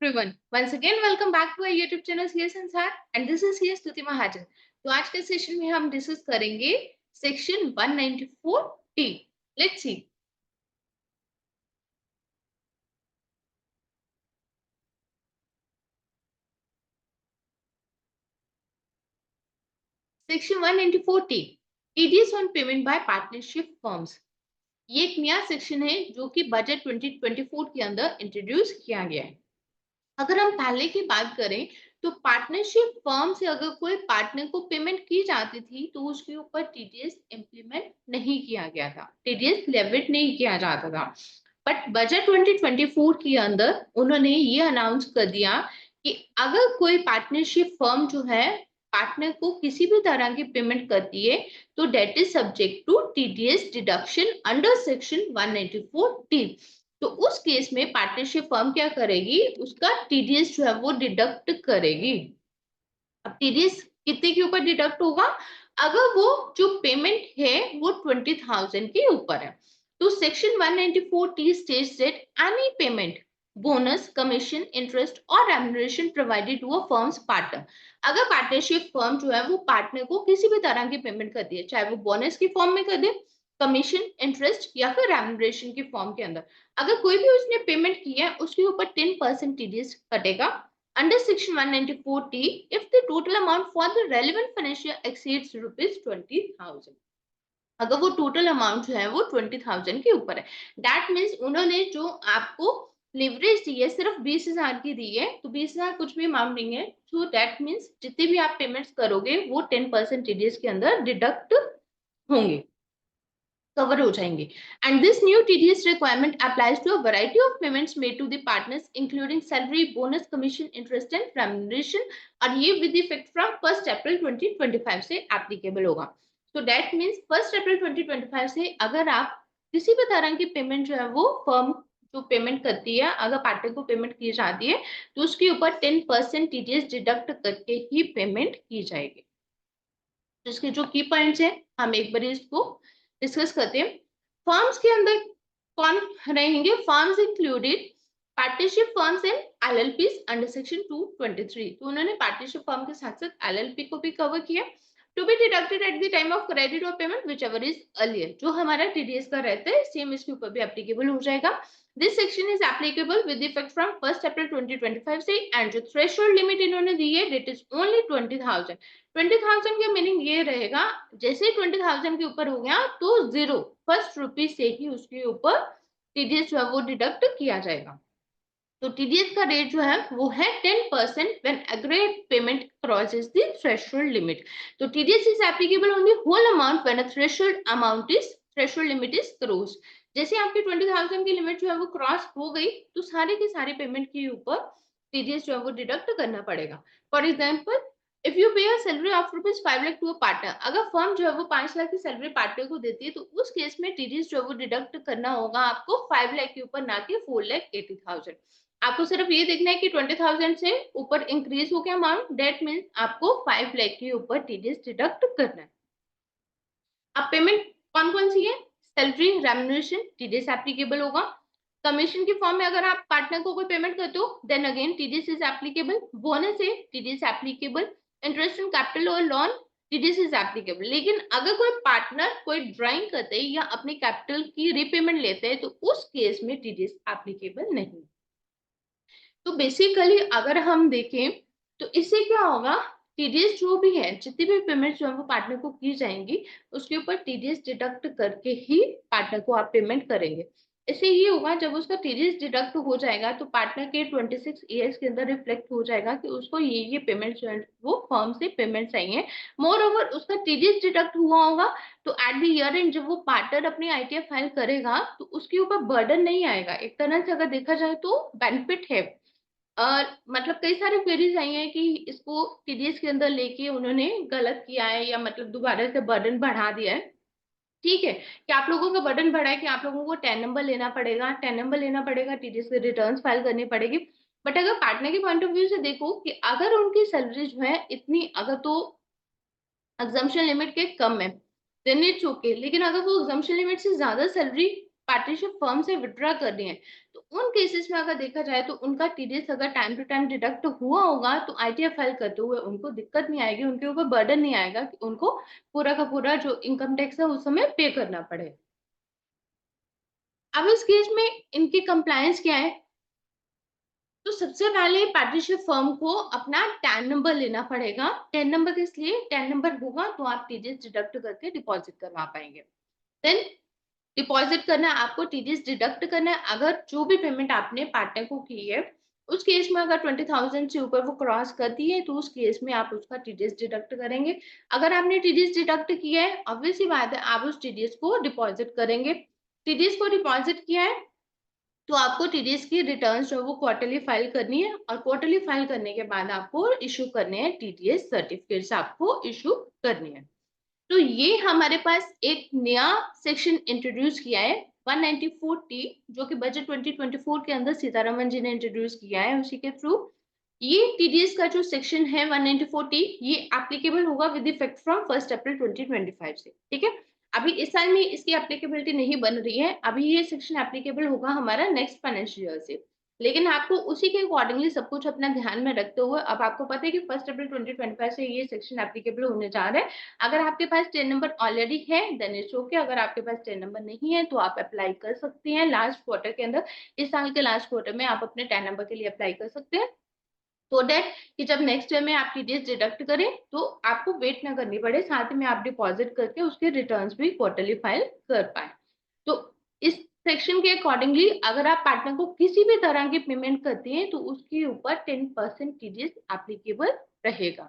everyone. Once again, welcome back to our YouTube channel CS Ansar and this is CS Stuti Mahajan. तो आज के session में हम discuss करेंगे section 194T. Let's see. Section 194T. TDS on payment by partnership firms. ये एक नया section है जो कि बजट 2024 के अंदर इंट्रोड्यूस किया गया है. अगर हम पहले की बात करें तो पार्टनरशिप फर्म से अगर कोई पार्टनर को पेमेंट की जाती थी तो उसके ऊपर टीडीएस इंप्लीमेंट नहीं किया गया था, टीडीएस लेविट नहीं किया जाता था. बट बजट 2024 के अंदर उन्होंने ये अनाउंस कर दिया कि अगर कोई पार्टनरशिप फर्म जो है पार्टनर को किसी भी तरह की पेमेंट करती है तो that is subject to TDS deduction under section 194T. तो उस केस में पार्टनरशिप फर्म क्या करेगी, उसका टीडीएस जो है वो डिडक्ट करेगी. अब टीडीएस कितने के ऊपर डिडक्ट होगा, अगर वो जो पेमेंट है वो 20,000 के ऊपर है. तो section 194T states that any payment, bonus, commission, interest और remuneration provided to a firm's partner. अगर पार्टनरशिप फर्म जो है वो पार्टनर को किसी भी तरह की पेमेंट करती है, चाहे वो बोनस की फॉर्म में कर दे, कमीशन, इंटरेस्ट या फिर रेम्युनरेशन की फॉर्म के अंदर, अगर कोई भी उसने पेमेंट की है उसके ऊपर 10% टीडीएस कटेगा under section 194T if the total amount for the relevant financial exceeds rupees 20,000. अगर वो टोटल अमाउंट जो है वो 20,000 के ऊपर है, दैट मीन्स उन्होंने जो आपको लिवरेज दी है सिर्फ 20,000 की दी है, तो 20,000 कुछ भी अमाउंट नहीं है. सो दैट मीन्स जितने भी आप पेमेंट्स करोगे वो 10% टीडीएस के अंदर डिडक्ट होंगे, कवर हो जाएंगे. And this new TDS requirement applies to a variety of payments made to the partners including salary, bonus, commission, interest and remuneration. और ये विद इफेक्ट फ्रॉम 1 अप्रैल 2025 से एप्लीकेबल होगा. सो दैट मींस 1 अप्रैल 2025 से अगर आप किसी भी तरह की पेमेंट जो है वो फर्म जो पेमेंट करती है, अगर पार्टनर को पेमेंट की जाती है तो उसके ऊपर 10% टीडीएस डिडक्ट करके ही पेमेंट की जाएगी. तो इसके जो की पॉइंट्स हैं हम एक बार इसको डिस्कस करते हैं. फर्म्स के अंदर कौन रहेंगे, firms included partnership firms and एलएलपीज under section 223. तो उन्होंने पार्टनरशिप फर्म के साथ साथ एलएलपी को भी कवर किया. To be deducted at the time of credit और payment whichever is earlier. जो हमारा टीडीएस का रहता है सेम इसके ऊपर भी एप्लीकेबल हो जाएगा. This section is applicable with effect from 1 अप्रैल 2025 से. एंड जो थ्रेशोल्ड लिमिट इन्होंने दी है दैट इज ओनली 20,000. 20,000 का मीनिंग ये रहेगा जैसे 20,000 के ऊपर हो गया तो जीरो फर्स्ट रुपी से ही उसके ऊपर टीडीएस जो है वो डिडक्ट किया जाएगा. तो टीडीएस का रेट जो है वो है 10% when aggregate payment crosses the threshold limit. तो TDS is applicable on the whole amount when a threshold limit is cross. जैसे आपकी 20,000 की लिमिट जो है वो क्रॉस हो गई तो सारे के सारे पेमेंट के ऊपर टीडीएस जो है वो डिडक्ट करना पड़ेगा. For example, if you pay a salary of ₹5 lakh to a partner, अगर फर्म जो है वो 5 लाख की सैलरी पार्टनर को देती है तो उस केस में टीडीएस जो है वो डिडक्ट करना होगा आपको 5 लाख के ऊपर, ना कि 4,80,000. आपको सिर्फ ये देखना है कि 20,000 से ऊपर इंक्रीज हो गया अमाउंट, दैट मीन्स आपको 5 लाख के ऊपर टीडीएस डिडक्ट करना है. अब पेमेंट कौन कौन सी है, सैलरी, रेम्युनरेशन, टीडीएस एप्लीकेबल होगा. कमीशन की फॉर्म में अगर आप पार्टनर को कोई पेमेंट करते हो then again TDS is applicable. Bonus है, TDS applicable. Interest in capital और लोन, टीडीएस इज एप्लीकेबल. लेकिन अगर कोई पार्टनर कोई ड्राइंग करते हैं या अपने कैपिटल की रीपेमेंट लेते हैं तो उस केस में टीडीएस एप्लीकेबल नहीं. तो बेसिकली अगर हम देखें तो इससे क्या होगा, टीडीएस जो भी है, जितनी भी पेमेंट जो है वो पार्टनर को की जाएंगी उसके ऊपर टीडीएस डिडक्ट करके ही पार्टनर को आप पेमेंट करेंगे. इससे ये होगा जब उसका टीडीएस डिडक्ट हो जाएगा तो पार्टनर के 26 ईयर्स के अंदर रिफ्लेक्ट हो जाएगा कि उसको ये पेमेंट जो है वो फर्म से पेमेंट चाहिए. मोर ओवर उसका टीडीएस डिडक्ट हुआ होगा तो एट द ईयर एंड जब वो पार्टनर अपनी आईटीआर फाइल करेगा तो उसके ऊपर बर्डन नहीं आएगा. एक तरह से अगर देखा जाए तो बेनिफिट है. मतलब कई सारे क्वेरीज आई हैं कि इसको टीडीएस के अंदर लेके उन्होंने गलत किया है या मतलब दोबारा से बर्डन बढ़ा दिया है. ठीक है कि आप लोगों का बर्डन बढ़ा है कि आप लोगों को 10 नंबर लेना पड़ेगा, 10 नंबर लेना पड़ेगा, टीडीएस के रिटर्न्स फाइल करनी पड़ेगी. बट अगर पार्टनर के पॉइंट ऑफ व्यू से देखो कि अगर उनकी सैलरी जो है इतनी, अगर तो एग्जम्पशन लिमिट के कम है देन इट्स ओके. लेकिन अगर वो एग्जम्पशन लिमिट से ज्यादा सैलरी पार्टनरशिप फर्म से विड्रॉ करनी है, तो उन केसेस में अगर देखा जाए तो उनका टीडीएस अगर टाइम टू टाइम डिडक्ट हुआ होगा तो आईटीआर फाइल करते हुए उनको दिक्कत नहीं आएगी, उनके ऊपर बर्डन नहीं आएगा कि उनको पूरा का पूरा जो इनकम टैक्स है उस समय पे करना पड़े। अब इस केस में इनकी कंप्लायंस क्या है? तो सबसे पहले पार्टनरशिप फर्म को अपना टैन नंबर लेना पड़ेगा। टैन नंबर किस लिए? टैन नंबर होगा तो आप टीडीएस डिडक्ट करके डिपॉजिट करवा पाएंगे। देन डिपॉजिट करना है, आपको टीडीएस डिडक्ट करना है। अगर जो भी पेमेंट आपने पार्टनर को की है उस केस में अगर 20,000 से ऊपर वो क्रॉस करती है तो उस केस में आप उसका टीडीएस डिडक्ट करेंगे। अगर आपने टीडीएस डिडक्ट किया है, ऑब्वियस सी बात है आप उस टीडीएस को डिपॉजिट करेंगे। टीडीएस को डिपॉजिट किया है तो आपको टीडीएस की रिटर्न्स जो है वो क्वार्टरली फाइल करनी है, और क्वार्टरली फाइल करने के बाद आपको इशू करने हैं टीडीएस सर्टिफिकेट्स, आपको इशू करनी है। तो ये हमारे पास एक नया सेक्शन इंट्रोड्यूस किया है 194T, जो कि बजट 2024 के अंदर सीतारमन जी ने इंट्रोड्यूस किया है। उसी के थ्रू ये टीडीएस का जो सेक्शन है 194T ये एप्लीकेबल होगा विद इफेक्ट फ्रॉम 1 अप्रैल 2025 से। ठीक है, अभी इस साल में इसकी एप्लीकेबिलिटी नहीं बन रही है, अभी ये सेक्शन एप्लीकेबल होगा हमारा नेक्स्ट फाइनेंशियल ईयर से। लेकिन आपको उसी के अकॉर्डिंगली सब कुछ अपना ध्यान में रखते हुए, अब आपको पता है कि 1 अप्रैल 2025 से ये सेक्शन एप्लीकेबल होने जा रहा है। अगर आपके पास 10 नंबर ऑलरेडी है देन इट्स ओके, अगर आपके पास 10 नंबर नहीं है तो आप अप्लाई कर सकते हैं लास्ट क्वार्टर के अंदर। इस साल के लास्ट क्वार्टर में आप अपने 10 नंबर के लिए अप्लाई कर सकते हैं, सो दैट कि जब नेक्स्ट ईयर में आप टीडीएस डिडक्ट करें तो आपको वेट ना करनी पड़े, साथ में आप डिपॉजिट करके उसके रिटर्न्स भी क्वार्टरली फाइल कर पाए। तो इस सेक्शन के अकॉर्डिंगली अगर आप पार्टनर को किसी भी तरह की पेमेंट करती हैं तो उसके ऊपर 10% टीडीएस एप्लीकेबल रहेगा।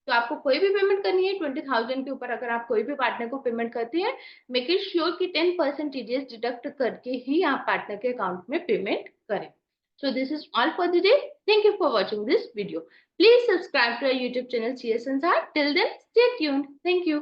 तो आपको कोई भी पेमेंट करनी है 20,000 के ऊपर, अगर आप कोई भी पार्टनर को पेमेंट करती हैं, मेक इट श्योर कि 10% टीडीएस डिडक्ट करके ही आप पार्टनर के अकाउंट में पेमेंट करें। So this is all for the day. Thank you for watching this video. Please subscribe to our YouTube channel CS Sansar. Till then, stay tuned. Thank you.